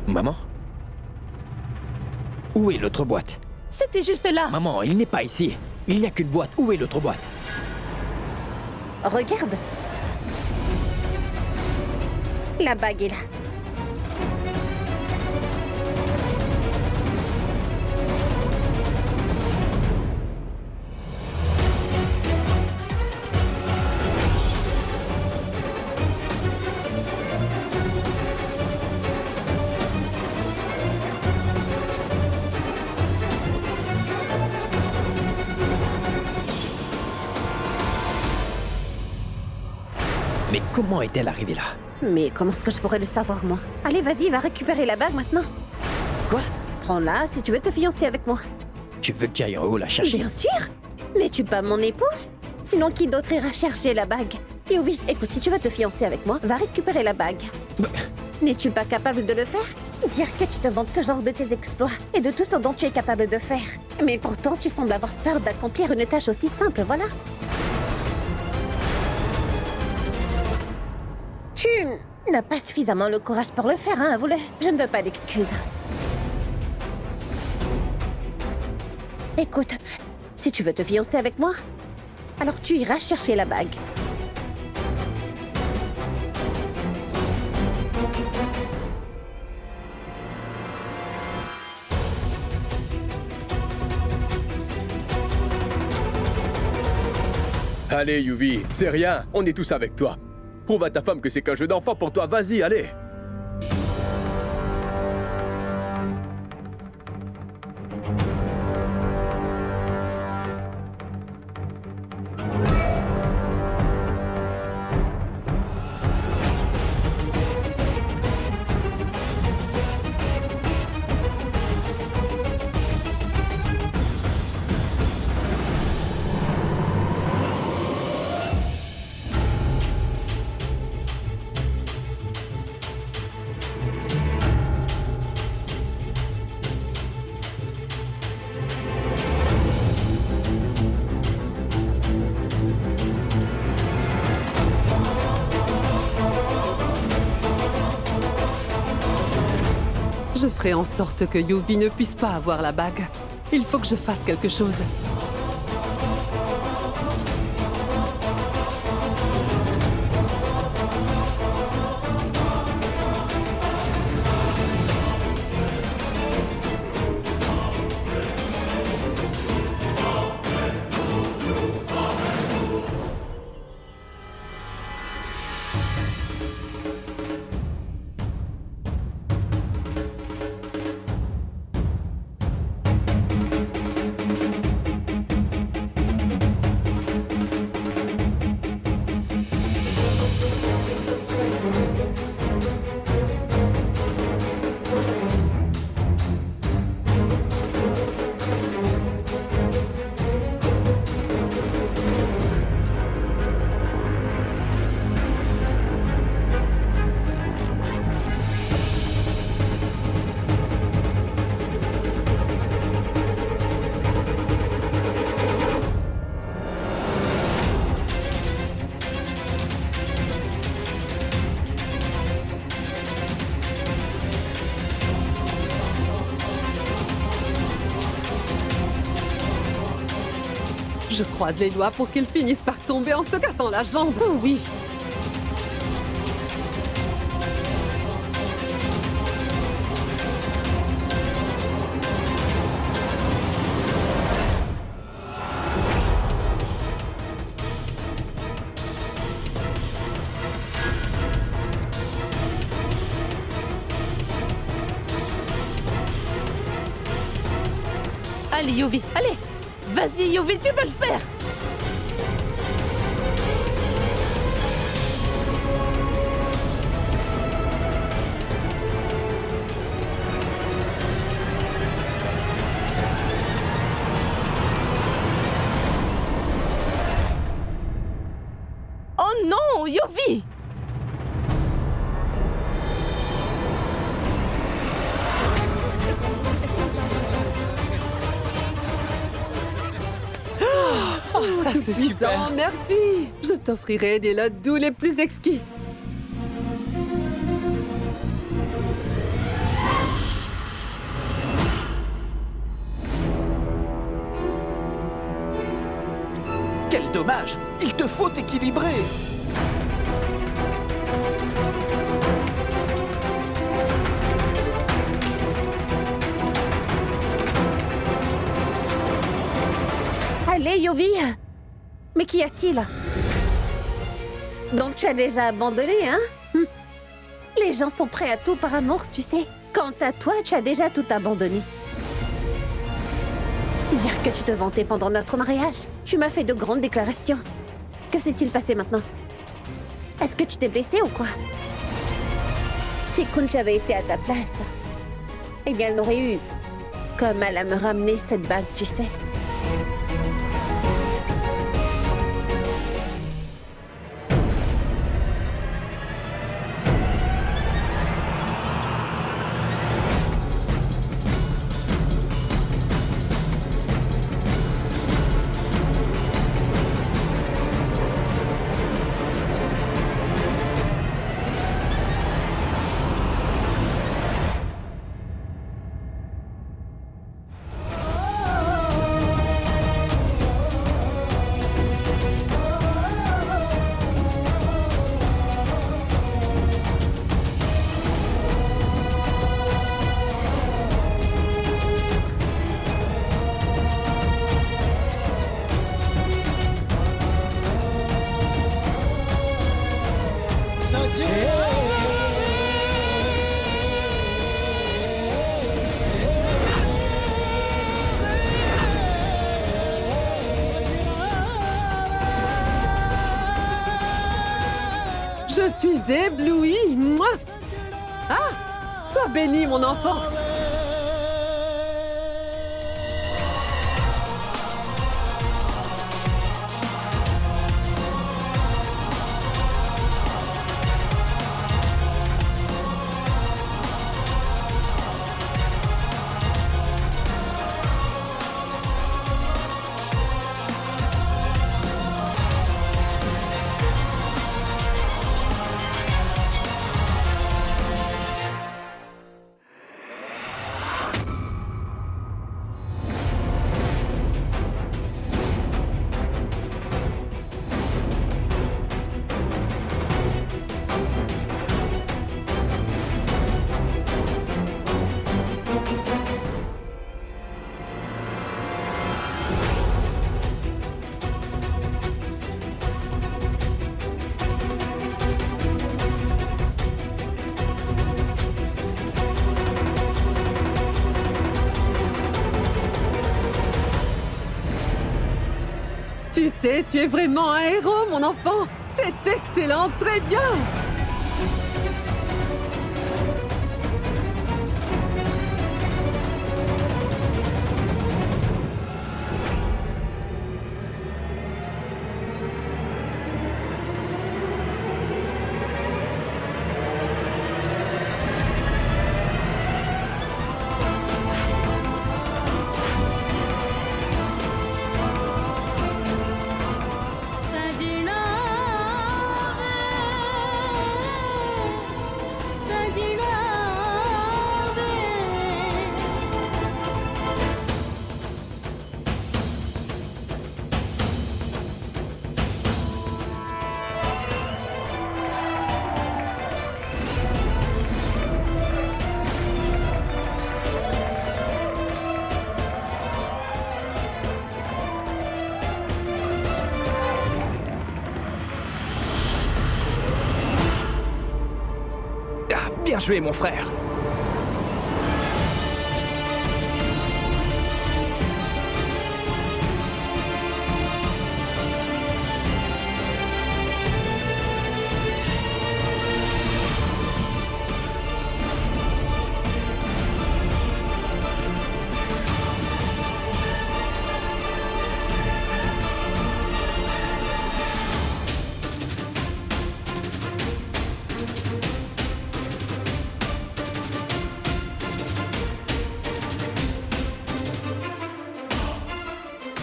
Maman? Où est l'autre boîte? C'était juste là. Maman, il n'est pas ici. Il n'y a qu'une boîte. Où est l'autre boîte? Regarde. La bague est là. Mais comment est-elle arrivée là? Mais comment est-ce que je pourrais le savoir, moi? Allez, vas-y, va récupérer la bague maintenant. Quoi? Prends-la si tu veux te fiancer avec moi. Tu veux que j'aille en haut la chercher? Bien sûr. N'es-tu pas mon époux? Sinon, qui d'autre ira chercher la bague? Yovi, écoute, si tu veux te fiancer avec moi, va récupérer la bague. N'es-tu pas capable de le faire? Dire que tu te vantes toujours de tes exploits et de tout ce dont tu es capable de faire. Mais pourtant, tu sembles avoir peur d'accomplir une tâche aussi simple, voilà. Tu n'as pas suffisamment le courage pour le faire, hein, avoue-le. Je ne veux pas d'excuses. Écoute, si tu veux te fiancer avec moi, alors tu iras chercher la bague. Allez, Yuvi, c'est rien, on est tous avec toi. Prouve à ta femme que c'est qu'un jeu d'enfant pour toi, vas-y, allez. Je ferai en sorte que Yuvi ne puisse pas avoir la bague. Il faut que je fasse quelque chose. Je croise les doigts pour qu'il finisse par tomber en se cassant la jambe. Oh oui. Allez, Yuvi, allez! Vas-y, Yuvi, tu peux le faire! Oh non, Yuvi! Ça, c'est tout-puissant, super. merci. Je t'offrirai des lots les plus exquis. Quel dommage! Il te faut équilibrer! Allez, Yovi! Mais qu'y a-t-il? Donc tu as déjà abandonné, hein? Les gens sont prêts à tout par amour, tu sais. Quant à toi, tu as déjà tout abandonné. Dire que tu te vantais pendant notre mariage. Tu m'as fait de grandes déclarations. Que s'est-il passé maintenant? Est-ce que tu t'es blessé ou quoi? Si Kunj avait été à ta place, eh bien elle n'aurait eu comme elle à me ramener cette bague, tu sais. Je suis éblouie. Mouah. Ah! Sois béni, mon enfant. Tu sais, tu es vraiment un héros, mon enfant. C'est excellent, très bien. Ah, bien joué, mon frère!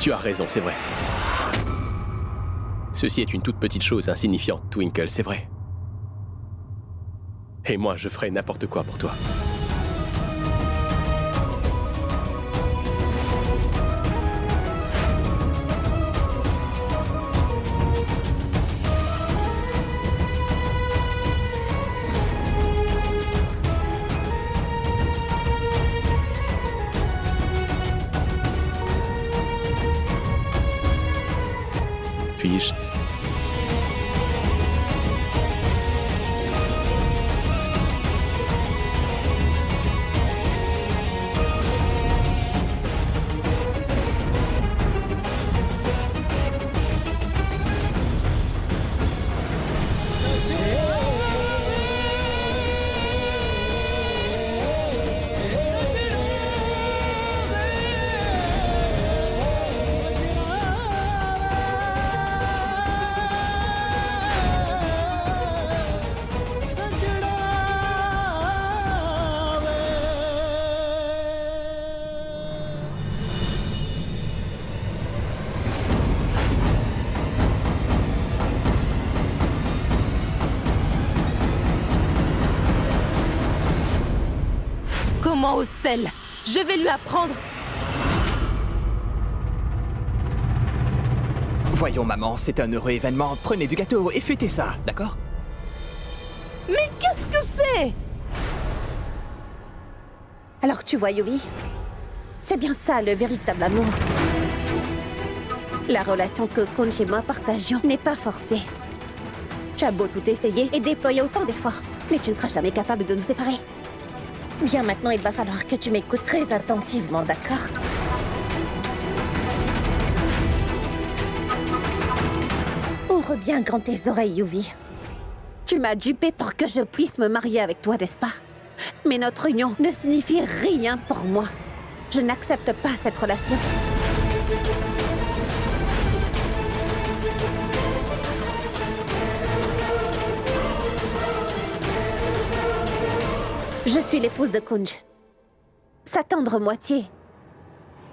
Tu as raison, c'est vrai. Ceci est une toute petite chose insignifiante, Twinkle, c'est vrai. Et moi, je ferai n'importe quoi pour toi. Puis-je? Comment ose-t-elle? Je vais lui apprendre. Voyons, maman, c'est un heureux événement. Prenez du gâteau et fêtez ça, d'accord? Mais qu'est-ce que c'est? Alors tu vois, Yuvi, c'est bien ça le véritable amour. La relation que Kunj et moi partagions n'est pas forcée. Tu as beau tout essayer et déployer autant d'efforts, mais tu ne seras jamais capable de nous séparer. Bien, maintenant, il va falloir que tu m'écoutes très attentivement, d'accord? Ouvre bien grand tes oreilles, Yuvi. Tu m'as dupé pour que je puisse me marier avec toi, n'est-ce pas? Mais notre union ne signifie rien pour moi. Je n'accepte pas cette relation. Je suis l'épouse de Kunj, sa tendre moitié.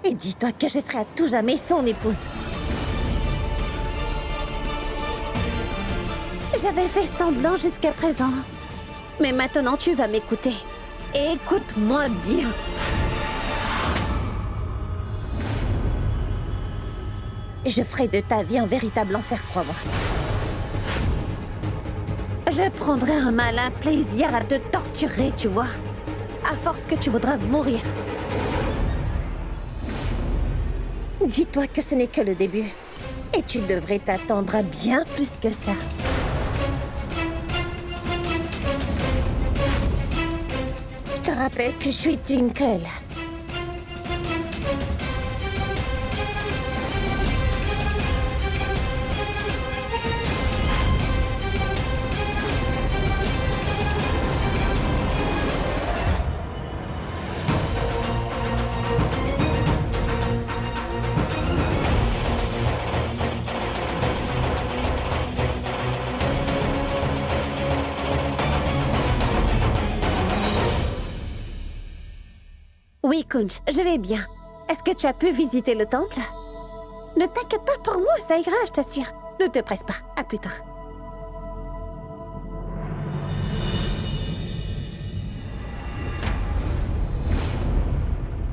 Et dis-toi que je serai à tout jamais son épouse. J'avais fait semblant jusqu'à présent. Mais maintenant, tu vas m'écouter. Et écoute-moi bien. Je ferai de ta vie un véritable enfer, crois-moi. Je prendrai un malin plaisir à te torturer, tu vois. À force que tu voudras mourir. Dis-toi que ce n'est que le début. Et tu devrais t'attendre à bien plus que ça. Je te rappelle que je suis Twinkle. Oui, Kunj, je vais bien. Est-ce que tu as pu visiter le temple? Ne t'inquiète pas pour moi, ça ira, je t'assure. Ne te presse pas, à plus tard.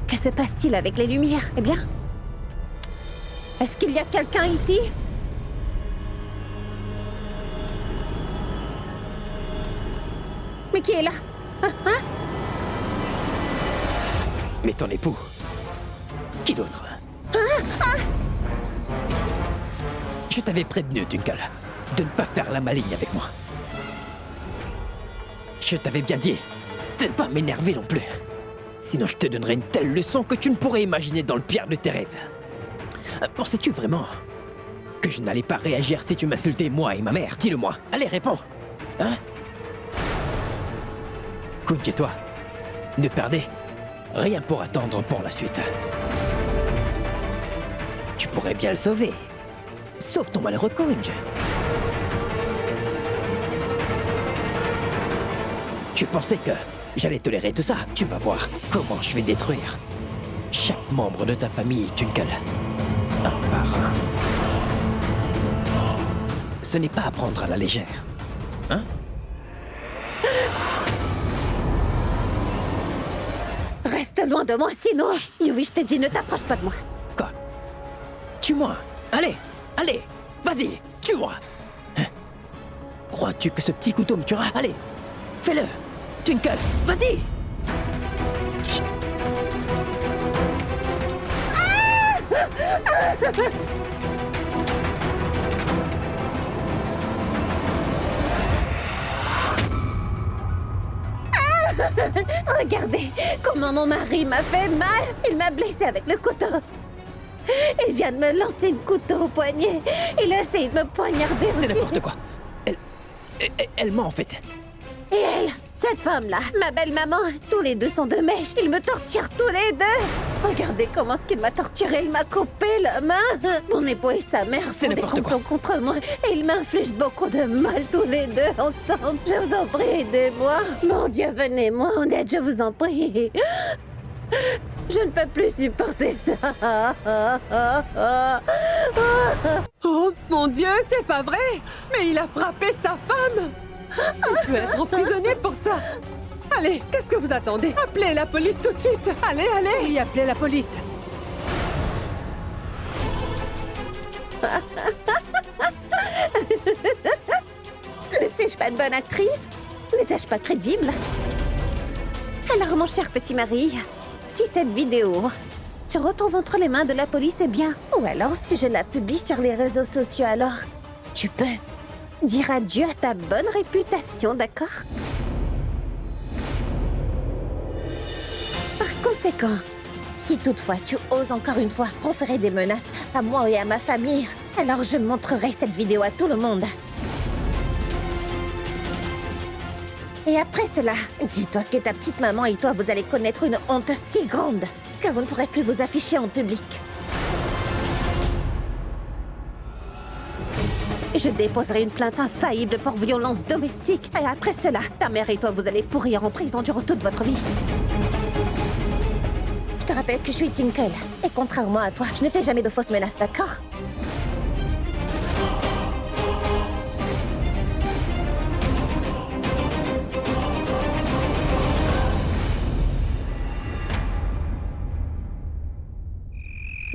Que se passe-t-il avec les lumières? Eh bien, est-ce qu'il y a quelqu'un ici? Mais qui est là? Hein? Mais ton époux? Qui d'autre? Je t'avais prévenu, Twinkle, de ne pas faire la maligne avec moi. Je t'avais bien dit de ne pas m'énerver non plus. Sinon, je te donnerai une telle leçon que tu ne pourrais imaginer dans le pire de tes rêves. Pensais-tu vraiment que je n'allais pas réagir si tu m'insultais, moi et ma mère? Dis-le-moi. Allez, réponds. Hein? Kunj et toi, ne perdez rien pour attendre pour la suite. Tu pourrais bien le sauver. Sauve ton malheureux Kunj. Tu pensais que j'allais tolérer tout ça? Tu vas voir comment je vais détruire chaque membre de ta famille, Twinkle. Un par un. ce n'est pas à prendre à la légère. Hein? Reste loin de moi, sinon... Yuvi, je t'ai dit, ne t'approche pas de moi. Quoi? Tue-moi. Allez, allez, vas-y, tue-moi. Hein? Crois-tu que ce petit couteau me tuera? Allez, fais-le. Twinkle, vas-y. Regardez comment mon mari m'a fait mal. Il m'a blessé avec le couteau. Il vient de me lancer une couteau au poignet. Il a essayé de me poignarder aussi. C'est n'importe quoi. Elle ment en fait. Et elle, cette femme-là, ma belle-maman, tous les deux sont de mèche. Ils me torturent tous les deux. Regardez comment est-ce qu'il m'a torturé. Il m'a coupé la main. Mon époux et sa mère C'est font des n'importe quoi. complots contre moi. Et ils m'infligent beaucoup de mal tous les deux ensemble. Je vous en prie, aidez-moi. Mon Dieu, venez-moi en aide, je vous en prie. Je ne peux plus supporter ça. Oh mon Dieu, c'est pas vrai! Mais il a frappé sa femme! Il peut être emprisonné pour ça! Allez, qu'est-ce que vous attendez? Appelez la police tout de suite! Allez, allez! Oui, appelez la police. Ne suis-je pas une bonne actrice? N'étais-je pas crédible? Alors, mon cher petit mari, si cette vidéo se retrouve entre les mains de la police, eh bien... Ou alors, si je la publie sur les réseaux sociaux, alors... Tu peux dire adieu à ta bonne réputation, d'accord? Par conséquent, si toutefois tu oses encore une fois proférer des menaces à moi et à ma famille, alors je montrerai cette vidéo à tout le monde. Et après cela, dis-toi que ta petite maman et toi, vous allez connaître une honte si grande que vous ne pourrez plus vous afficher en public. Je déposerai une plainte infaillible pour violence domestique. Et après cela, ta mère et toi, vous allez pourrir en prison durant toute votre vie. Je te rappelle que je suis Twinkle. Et contrairement à toi, je ne fais jamais de fausses menaces, d'accord?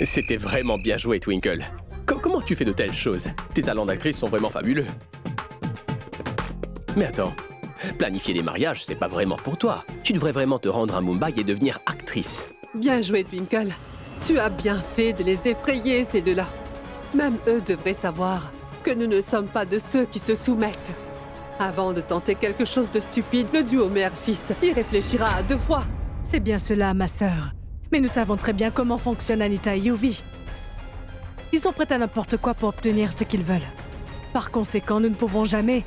C'était vraiment bien joué, Twinkle. Comment tu fais de telles choses? Tes talents d'actrice sont vraiment fabuleux. Mais attends, planifier des mariages, c'est pas vraiment pour toi. Tu devrais vraiment te rendre à Mumbai et devenir actrice. Bien joué, Twinkle. Tu as bien fait de les effrayer, ces deux-là. Même eux devraient savoir que nous ne sommes pas de ceux qui se soumettent. Avant de tenter quelque chose de stupide, le duo mère-fils y réfléchira à 2 fois. C'est bien cela, ma sœur. Mais nous savons très bien comment fonctionnent Anita et Yuvi. Ils sont prêts à n'importe quoi pour obtenir ce qu'ils veulent. Par conséquent, nous ne pouvons jamais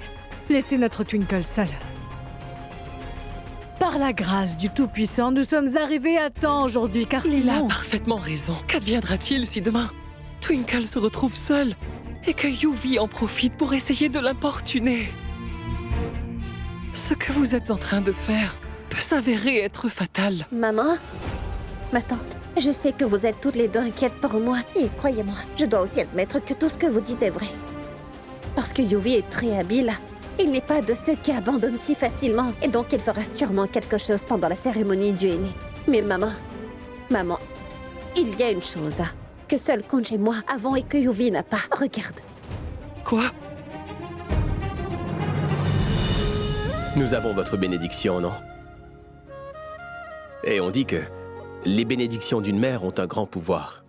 laisser notre Twinkle seule. Par la grâce du Tout-Puissant, nous sommes arrivés à temps aujourd'hui, car Il a sinon... parfaitement raison. Qu'adviendra-t-il si demain, Twinkle se retrouve seule et que Yuvi en profite pour essayer de l'importuner? Ce que vous êtes en train de faire peut s'avérer être fatal. Maman? Ma tante, je sais que vous êtes toutes les deux inquiètes pour moi. Et croyez-moi, je dois aussi admettre que tout ce que vous dites est vrai. Parce que Yuvi est très habile. Il n'est pas de ceux qui abandonnent si facilement. Et donc il fera sûrement quelque chose pendant la cérémonie du aîné. Mais maman, il y a une chose que seul Kunj et moi avons et que Yuvi n'a pas. Regarde. Quoi? Nous avons votre bénédiction, non? Et on dit que les bénédictions d'une mère ont un grand pouvoir.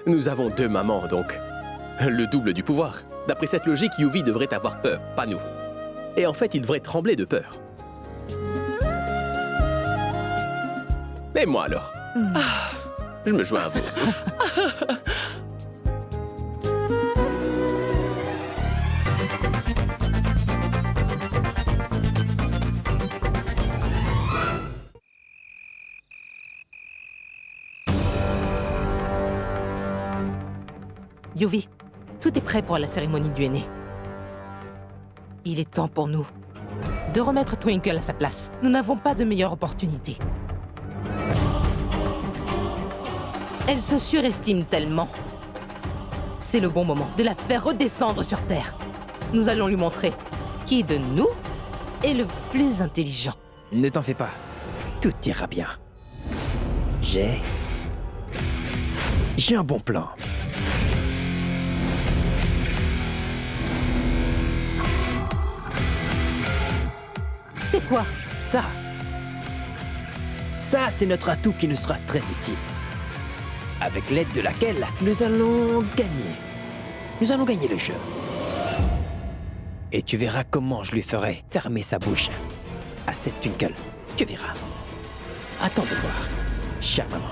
Nous avons 2 mamans, donc le double du pouvoir. D'après cette logique, Yuvi devrait avoir peur, pas nous. Et en fait, il devrait trembler de peur. Et moi alors? Je me joins à vous. Yuvi, tout est prêt pour la cérémonie du aîné. Il est temps pour nous de remettre Twinkle à sa place. Nous n'avons pas de meilleure opportunité. Elle se surestime tellement. C'est le bon moment de la faire redescendre sur Terre. Nous allons lui montrer qui de nous est le plus intelligent. Ne t'en fais pas. Tout ira bien. J'ai un bon plan. C'est quoi? Ça, c'est notre atout qui nous sera très utile. Avec l'aide de laquelle nous allons gagner. Nous allons gagner le jeu. Et tu verras comment je lui ferai fermer sa bouche à cette Twinkle. Tu verras. Attends de voir, chère maman.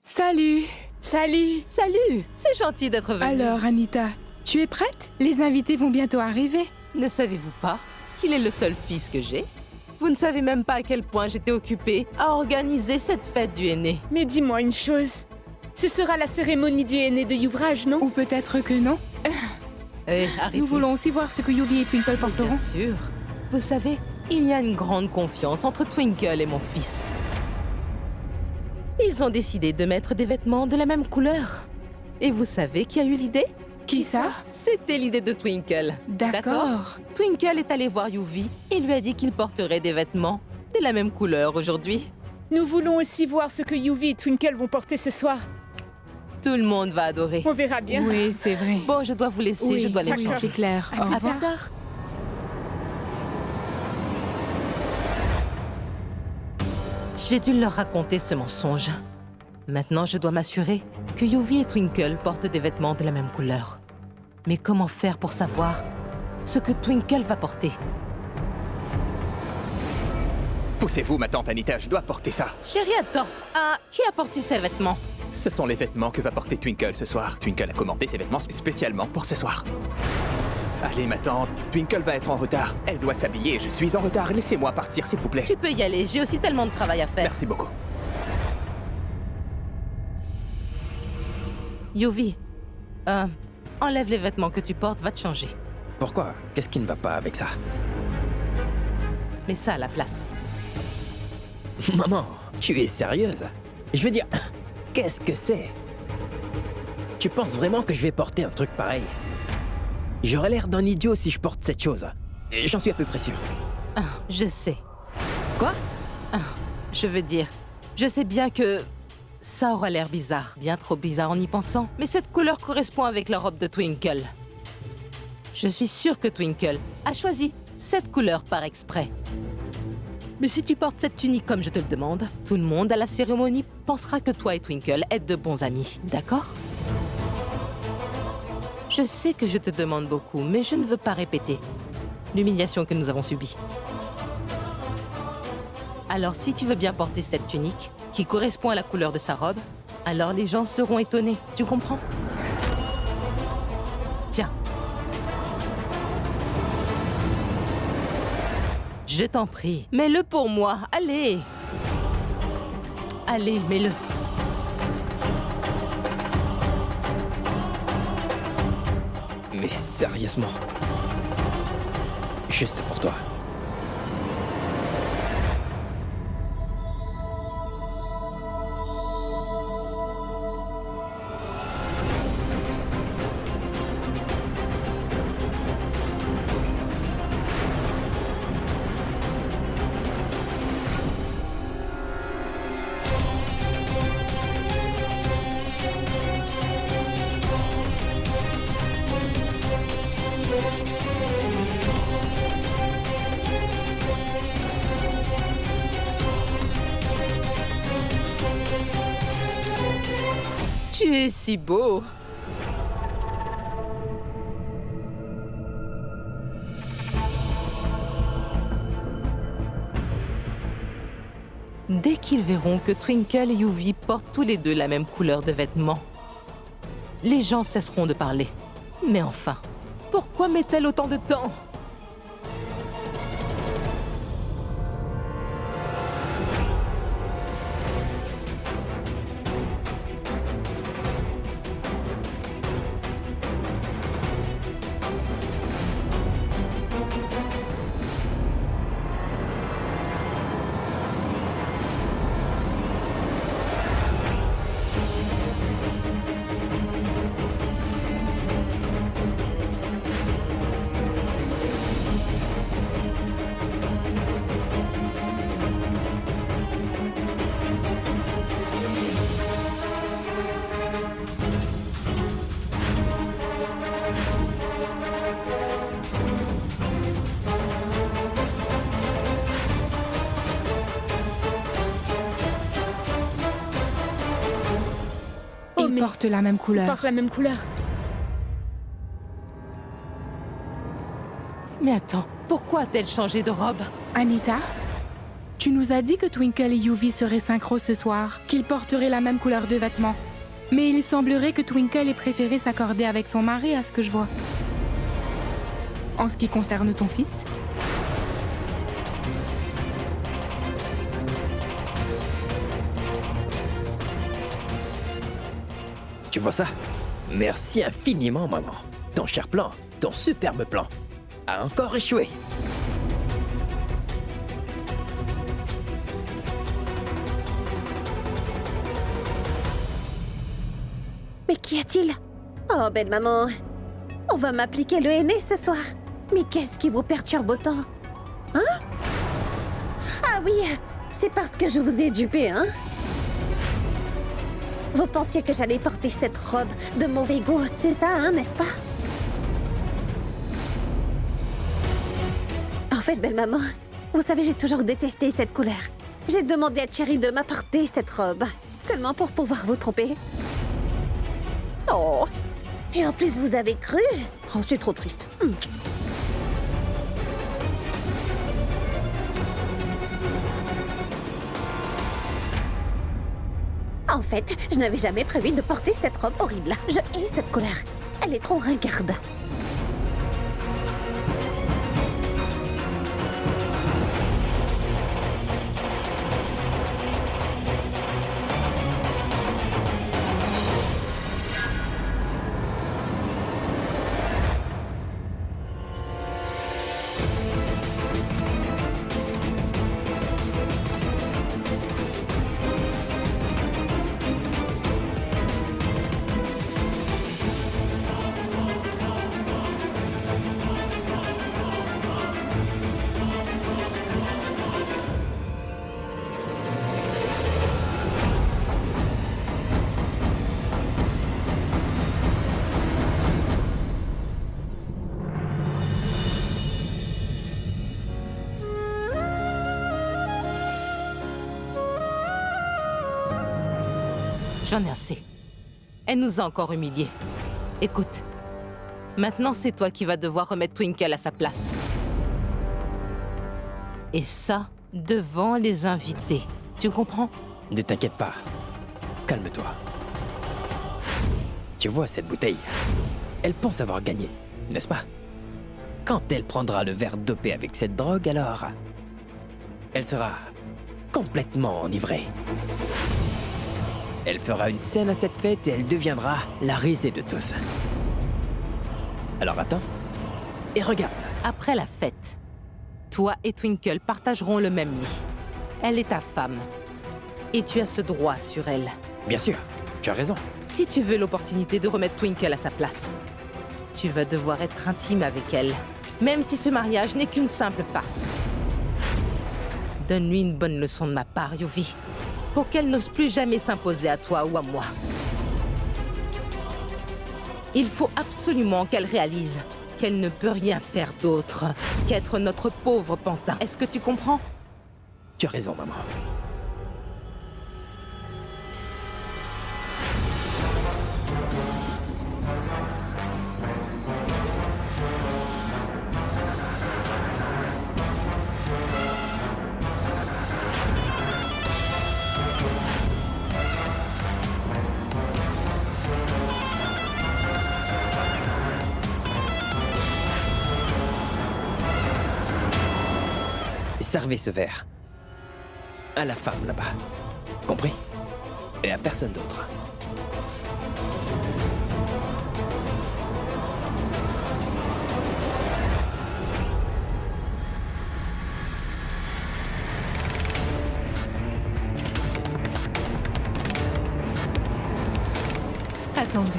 Salut! Salut! Salut! C'est gentil d'être venu. Alors, Anita, tu es prête? Les invités vont bientôt arriver. Ne savez-vous pas qu'il est le seul fils que j'ai? Vous ne savez même pas à quel point j'étais occupée à organiser cette fête du aîné. Mais dis-moi une chose. Ce sera la cérémonie du aîné de Yuvraj, non? Ou peut-être que non. Arrêtez. Nous voulons aussi voir ce que Yuvi et Twinkle porteront. Bien sûr. Vous savez, il y a une grande confiance entre Twinkle et mon fils. Ils ont décidé de mettre des vêtements de la même couleur. Et vous savez qui a eu l'idée? Qui ça? C'était l'idée de Twinkle. D'accord. Twinkle est allé voir Yuvi et lui a dit qu'il porterait des vêtements de la même couleur aujourd'hui. Nous voulons aussi voir ce que Yuvi et Twinkle vont porter ce soir. Tout le monde va adorer. On verra bien. Oui, c'est vrai. Bon, je dois vous laisser, Oui, je dois les d'accord. changer. C'est clair. Au À revoir. plus tard. J'ai dû leur raconter ce mensonge. Maintenant, je dois m'assurer que Yuvi et Twinkle portent des vêtements de la même couleur. Mais comment faire pour savoir ce que Twinkle va porter? Poussez-vous, ma tante Anita, je dois porter ça. Chérie, attends. Ah, qui a porté ces vêtements? Ce sont les vêtements que va porter Twinkle ce soir. Twinkle a commandé ses vêtements spécialement pour ce soir. Allez, ma tante, Twinkle va être en retard. Elle doit s'habiller, je suis en retard. Laissez-moi partir, s'il vous plaît. Tu peux y aller, j'ai aussi tellement de travail à faire. Merci beaucoup. Yuvi, enlève les vêtements que tu portes, va te changer. Pourquoi? Qu'est-ce qui ne va pas avec ça? Mets ça à la place. Maman, tu es sérieuse? Je veux dire, qu'est-ce que c'est? Tu penses vraiment que je vais porter un truc pareil? J'aurais l'air d'un idiot si je porte cette chose. Et j'en suis à peu près sûr. Ah, je sais. Quoi? Je veux dire, je sais bien que ça aura l'air bizarre, bien trop bizarre en y pensant, mais cette couleur correspond avec la robe de Twinkle. Je suis sûre que Twinkle a choisi cette couleur par exprès. Mais si tu portes cette tunique comme je te le demande, tout le monde à la cérémonie pensera que toi et Twinkle êtes de bons amis, d'accord? Je sais que je te demande beaucoup, mais je ne veux pas répéter l'humiliation que nous avons subie. Alors si tu veux bien porter cette tunique, qui correspond à la couleur de sa robe, alors les gens seront étonnés, tu comprends? Tiens. Je t'en prie, mets-le pour moi, allez! Allez, mets-le. Mais sérieusement. Juste pour toi. Tu es si beau. Dès qu'ils verront que Twinkle et Yuvi portent tous les deux la même couleur de vêtements, les gens cesseront de parler. Mais enfin, pourquoi met-elle autant de temps? portent la même Ils couleur. portent la même couleur. Mais attends, pourquoi a-t-elle changé de robe? Anita, tu nous as dit que Twinkle et Yuvi seraient synchro ce soir, qu'ils porteraient la même couleur de vêtements. Mais il semblerait que Twinkle ait préféré s'accorder avec son mari à ce que je vois. En ce qui concerne ton fils, Tu vois ça? Merci infiniment, maman. Ton cher plan, ton superbe plan, a encore échoué. Mais qu'y a-t-il? Oh, belle maman. On va m'appliquer le henné ce soir. Mais qu'est-ce qui vous perturbe autant? Hein? Ah oui, c'est parce que je vous ai dupé, hein? Vous pensiez que j'allais porter cette robe de mauvais goût, c'est ça, hein, n'est-ce pas? En fait, belle maman, vous savez, j'ai toujours détesté cette couleur. J'ai demandé à Cherry de m'apporter cette robe, seulement pour pouvoir vous tromper. Oh! Et en plus, vous avez cru? Oh, c'est trop triste. En fait, je n'avais jamais prévu de porter cette robe horrible. Je hais cette couleur. Elle est trop ringarde. J'en ai assez. Elle nous a encore humiliés. Écoute, maintenant c'est toi qui vas devoir remettre Twinkle à sa place. Et ça, devant les invités. Tu comprends? Ne t'inquiète pas. Calme-toi. Tu vois cette bouteille? Elle pense avoir gagné, n'est-ce pas? Quand elle prendra le verre dopé avec cette drogue, alors... elle sera complètement enivrée. Elle fera une scène à cette fête et elle deviendra la risée de tous. Alors attends et regarde. Après la fête, toi et Twinkle partageront le même lit. Elle est ta femme. Et tu as ce droit sur elle. Bien sûr, tu as raison. Si tu veux l'opportunité de remettre Twinkle à sa place, tu vas devoir être intime avec elle, même si ce mariage n'est qu'une simple farce. Donne-lui une bonne leçon de ma part, Yuvi, pour qu'elle n'ose plus jamais s'imposer à toi ou à moi. Il faut absolument qu'elle réalise qu'elle ne peut rien faire d'autre qu'être notre pauvre pantin. Est-ce que tu comprends? Tu as raison, maman. Servez ce verre à la femme là-bas. Compris? Et à personne d'autre. Attendez.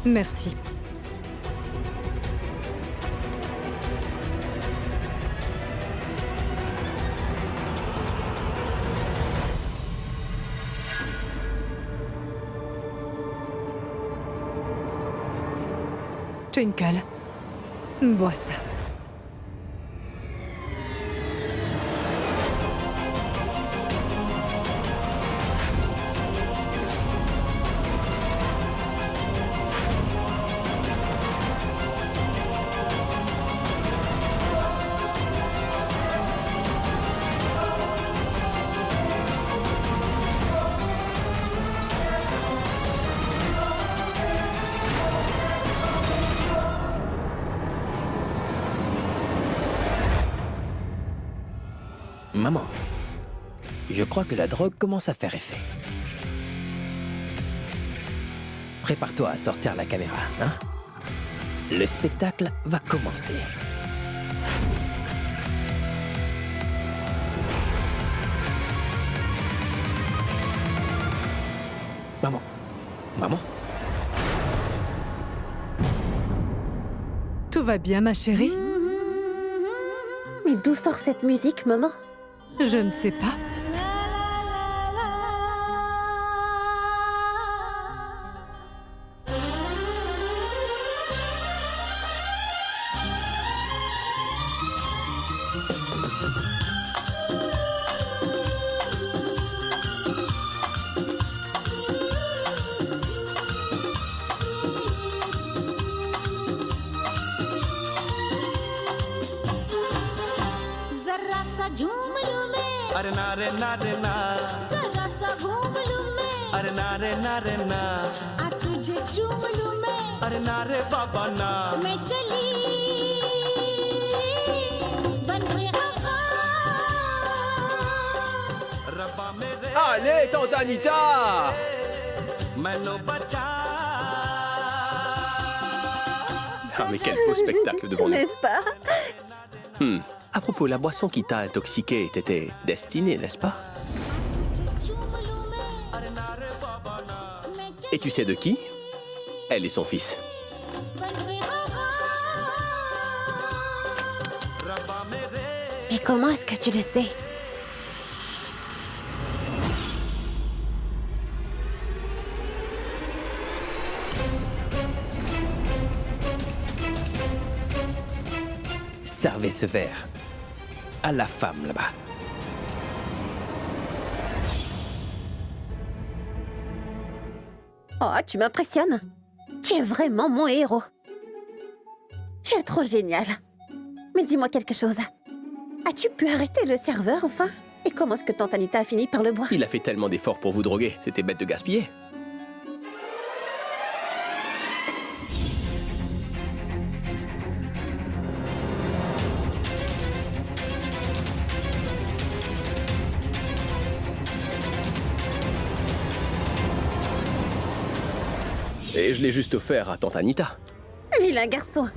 Merci. Twinkle, bois ça. Maman, je crois que la drogue commence à faire effet. Prépare-toi à sortir la caméra, hein? Le spectacle va commencer. Maman, maman? Tout va bien, ma chérie? Mais d'où sort cette musique, maman? Je ne sais pas. अरे ना रे ना रे ना जरा सा घूम लूं मैं अरे ना रे ना रे ना आ तुझे चूम लूं मैं अरे ना रे बाबा ना मैं चली बन गई हवा रब्बा मेरे Allez, tante Anita! मैनू बचा Ah, mais quel beau spectacle devant nous. N'est-ce pas? À propos, la boisson qui t'a intoxiqué t'était destinée, n'est-ce pas? Et tu sais de qui? Elle et son fils. Mais comment est-ce que tu le sais? Servez ce verre à la femme là-bas. Oh, tu m'impressionnes. Tu es vraiment mon héros. Tu es trop génial. Mais dis-moi quelque chose. As-tu pu arrêter le serveur, enfin? Et comment est-ce que tante Anita a fini par le boire? Il a fait tellement d'efforts pour vous droguer, c'était bête de gaspiller. Et je l'ai juste offert à tante Anita. Vilain garçon.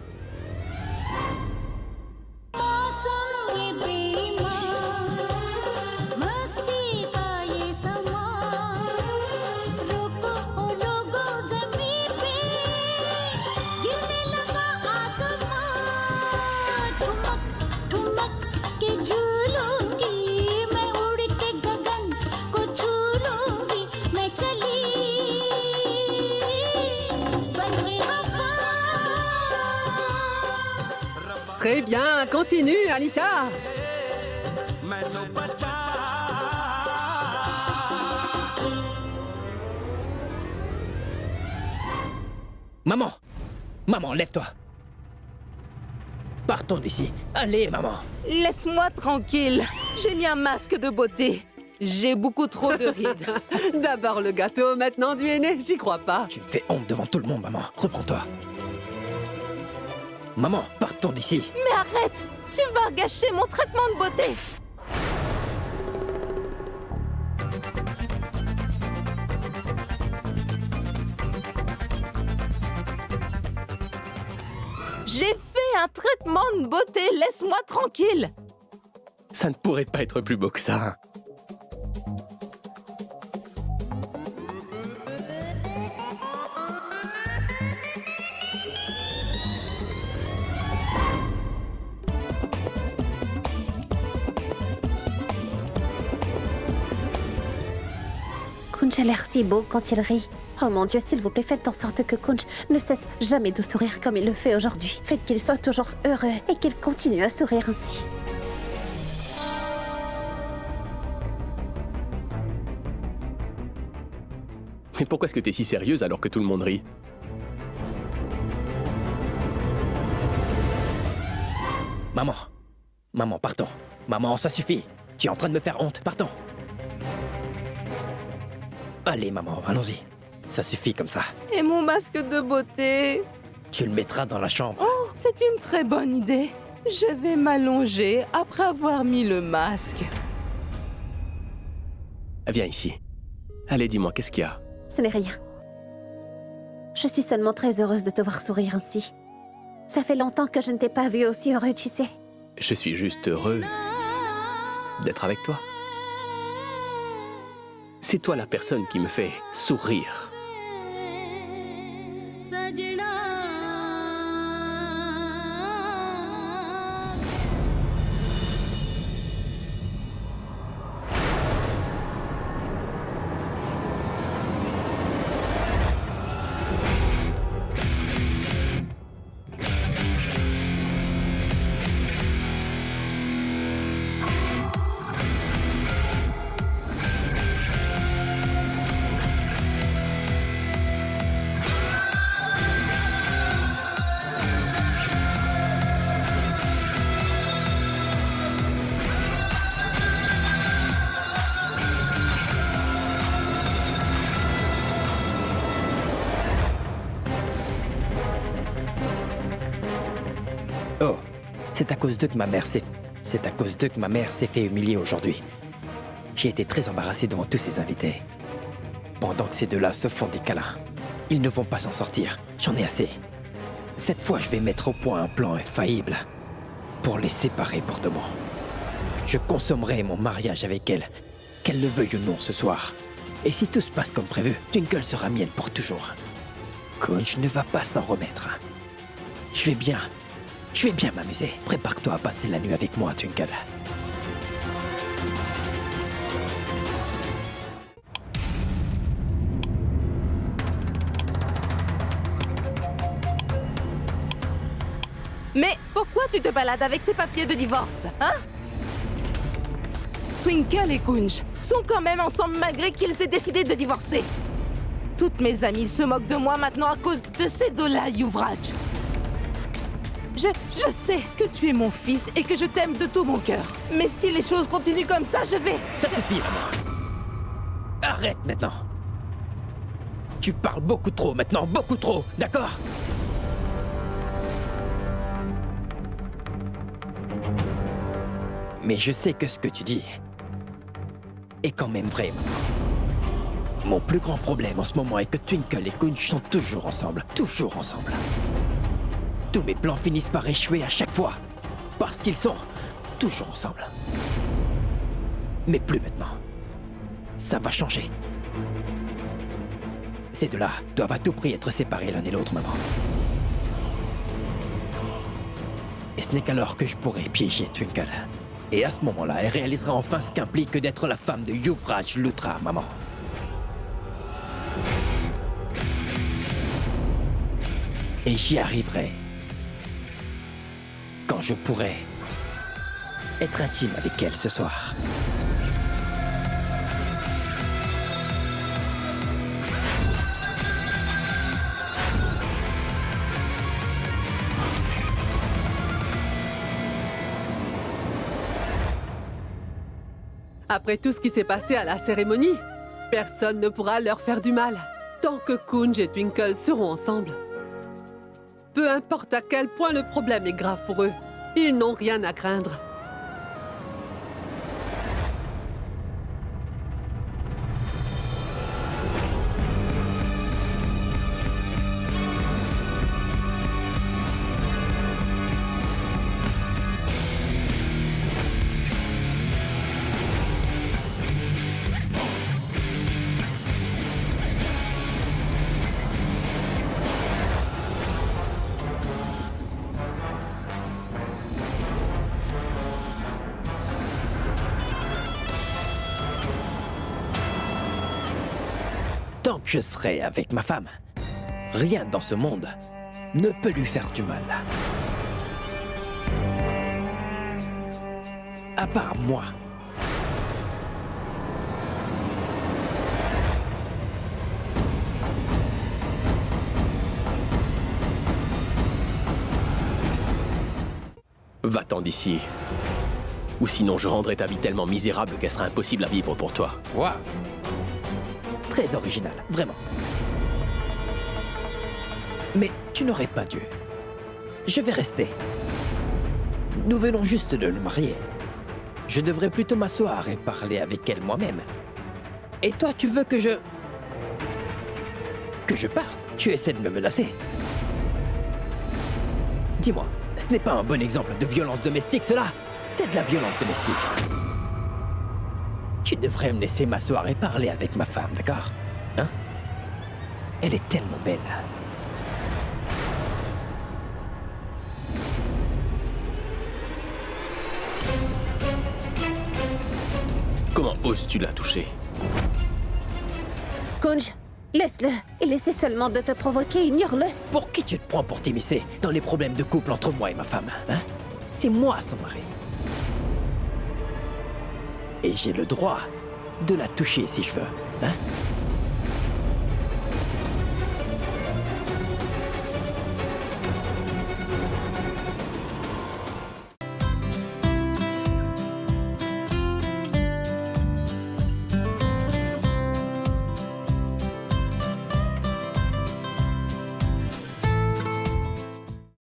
Très bien, continue, Anita. Maman! Maman, lève-toi! Partons d'ici. Allez, maman! Laisse-moi tranquille. J'ai mis un masque de beauté. J'ai beaucoup trop de rides. D'abord le gâteau, maintenant du henné, j'y crois pas. Tu me fais honte devant tout le monde, maman. Reprends-toi. Maman, partons d'ici. Mais arrête! Tu vas gâcher mon traitement de beauté. J'ai fait un traitement de beauté, laisse-moi tranquille. Ça ne pourrait pas être plus beau que ça. Kunj a l'air si beau quand il rit. Oh mon Dieu, s'il vous plaît, faites en sorte que Kunj ne cesse jamais de sourire comme il le fait aujourd'hui. Faites qu'il soit toujours heureux et qu'il continue à sourire ainsi. Mais pourquoi est-ce que t'es si sérieuse alors que tout le monde rit? Maman. Maman, partons. Maman, ça suffit. Tu es en train de me faire honte. Partons. Allez, maman, allons-y. Ça suffit comme ça. Et mon masque de beauté? Tu le mettras dans la chambre. Oh, c'est une très bonne idée. Je vais m'allonger après avoir mis le masque. Viens ici. Allez, dis-moi, qu'est-ce qu'il y a? Ce n'est rien. Je suis seulement très heureuse de te voir sourire ainsi. Ça fait longtemps que je ne t'ai pas vu aussi heureux, tu sais. Je suis juste heureux d'être avec toi. C'est toi la personne qui me fait sourire. Oh, c'est à cause d'eux que ma mère s'est fait humilier aujourd'hui. J'ai été très embarrassé devant tous ces invités. Pendant que ces deux-là se font des câlins. Ils ne vont pas s'en sortir, j'en ai assez. Cette fois, je vais mettre au point un plan infaillible pour les séparer pour de bon. Je consommerai mon mariage avec elle, qu'elle le veuille ou non ce soir. Et si tout se passe comme prévu, Twinkle sera mienne pour toujours. Kunj ne va pas s'en remettre. Je vais bien m'amuser. Prépare-toi à passer la nuit avec moi, Twinkle. Mais pourquoi tu te balades avec ces papiers de divorce, hein? Twinkle et Kunj sont quand même ensemble malgré qu'ils aient décidé de divorcer. Toutes mes amies se moquent de moi maintenant à cause de ces deux-là, Yuvraj. Je sais que tu es mon fils et que je t'aime de tout mon cœur. Mais si les choses continuent comme ça, je vais... Ça suffit, maman. Arrête maintenant. Tu parles beaucoup trop maintenant, beaucoup trop, d'accord? Mais je sais que ce que tu dis est quand même vrai, maman. Mon plus grand problème en ce moment est que Twinkle et Kunj sont toujours ensemble. Toujours ensemble. Tous mes plans finissent par échouer à chaque fois. Parce qu'ils sont toujours ensemble. Mais plus maintenant. Ça va changer. Ces deux-là doivent à tout prix être séparés l'un et l'autre, maman. Et ce n'est qu'alors que je pourrai piéger Twinkle. Et à ce moment-là, elle réalisera enfin ce qu'implique d'être la femme de Yuvraj Luthra, maman. Et j'y arriverai. Quand je pourrai être intime avec elle ce soir. Après tout ce qui s'est passé à la cérémonie, personne ne pourra leur faire du mal, tant que Kunj et Twinkle seront ensemble. Peu importe à quel point le problème est grave pour eux, ils n'ont rien à craindre. Tant que je serai avec ma femme, rien dans ce monde ne peut lui faire du mal. À part moi. Va-t'en d'ici. Ou sinon je rendrai ta vie tellement misérable qu'elle sera impossible à vivre pour toi. Waouh! Très original, vraiment. Mais tu n'aurais pas dû. Je vais rester. Nous venons juste de nous marier. Je devrais plutôt m'asseoir et parler avec elle moi-même. Et toi, tu veux que je... Que je parte? Tu essaies de me menacer. Dis-moi, ce n'est pas un bon exemple de violence domestique, cela? C'est de la violence domestique. Tu devrais me laisser m'asseoir et parler avec ma femme, d'accord? Hein? Elle est tellement belle. Comment oses-tu la toucher? Kunj, laisse-le. Il essaie seulement de te provoquer, ignore-le. Pour qui tu te prends pour t'immiscer dans les problèmes de couple entre moi et ma femme, hein? C'est moi son mari. Et j'ai le droit de la toucher si je veux, hein?